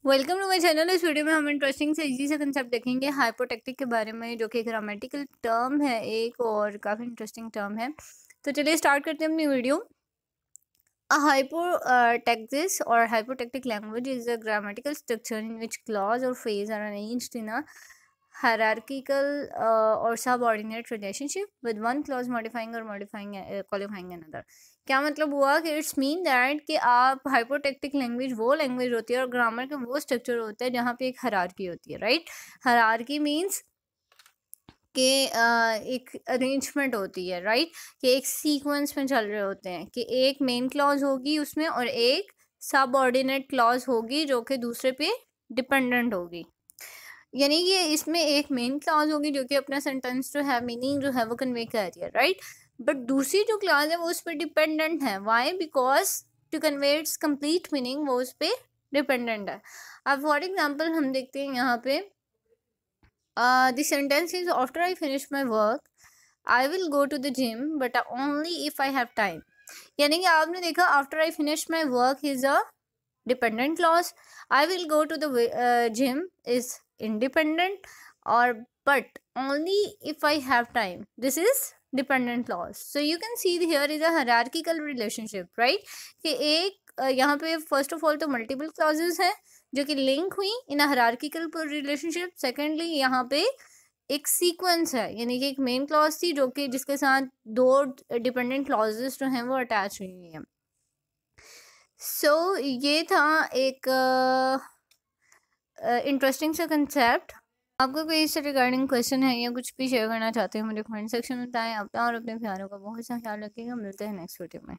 Welcome to my channel. इस video में हम इंटरेस्टिंग से इजी से कंसेप्ट देखेंगे हाइपोटेक्टिक के बारे में, जो कि ग्रामेटिकल टर्म है एक और काफ़ी इंटरेस्टिंग टर्म है। तो चलिए स्टार्ट करते हैं अपनी video. A hypotext or hypotetic language is a grammatical structure in which clause or phrase are arranged in a hierarchical or subordinate relationship with one clause modifying or modifying qualifying another। क्या मतलब हुआ कि it's mean that कि आप हाइपोटेक्टिक language वो language होती है और ग्रामर का वो स्ट्रक्चर होता है जहाँ पे एक हायरार्की होती है, राइट। हायरार्की मीन्स कि एक अरेंजमेंट होती है, राइट, कि एक सीक्वेंस में चल रहे होते हैं कि एक मेन क्लॉज होगी उसमें और एक सबऑर्डिनेट क्लॉज होगी जो कि दूसरे पे डिपेंडेंट होगी। यानी कि इसमें एक मेन क्लॉज होगी जो कि अपना सेंटेंस जो है, मीनिंग जो है वो कन्वे कर रही है, राइट। बट दूसरी जो क्लॉज है वो उस पर डिपेंडेंट है। Why? Because to convey its complete meaning वो उस पर डिपेंडेंट है। अब फॉर एग्जाम्पल हम देखते हैं यहाँ पे the sentence is, after I finish my work I will go to the gym but only if I have time। यानी कि आपने देखा after I finish my work is a dependent clause, I will go to the gym is independent, or but only if I have time, this is dependent clause। So you can see here is a hierarchical relationship, right, कि एक यहाँ पे first of all तो multiple clauses हैं जो कि link हुई इन hierarchical relationship. Secondly यहाँ पे एक सीक्वेंस है, यानी कि एक मेन क्लॉज थी जो कि जिसके साथ दो डिपेंडेंट क्लॉजेस जो हैं वो अटैच हुई हुई हैं। सो ये था एक इंटरेस्टिंग सा कंसेप्ट। आपका कोई इससे रिगार्डिंग क्वेश्चन है या कुछ भी शेयर करना चाहते हैं मुझे कमेंट सेक्शन में बताएं। अपना और अपने प्यारों का बहुत सा ख्याल रखिएगा। मिलते हैं नेक्स्ट वीडियो में।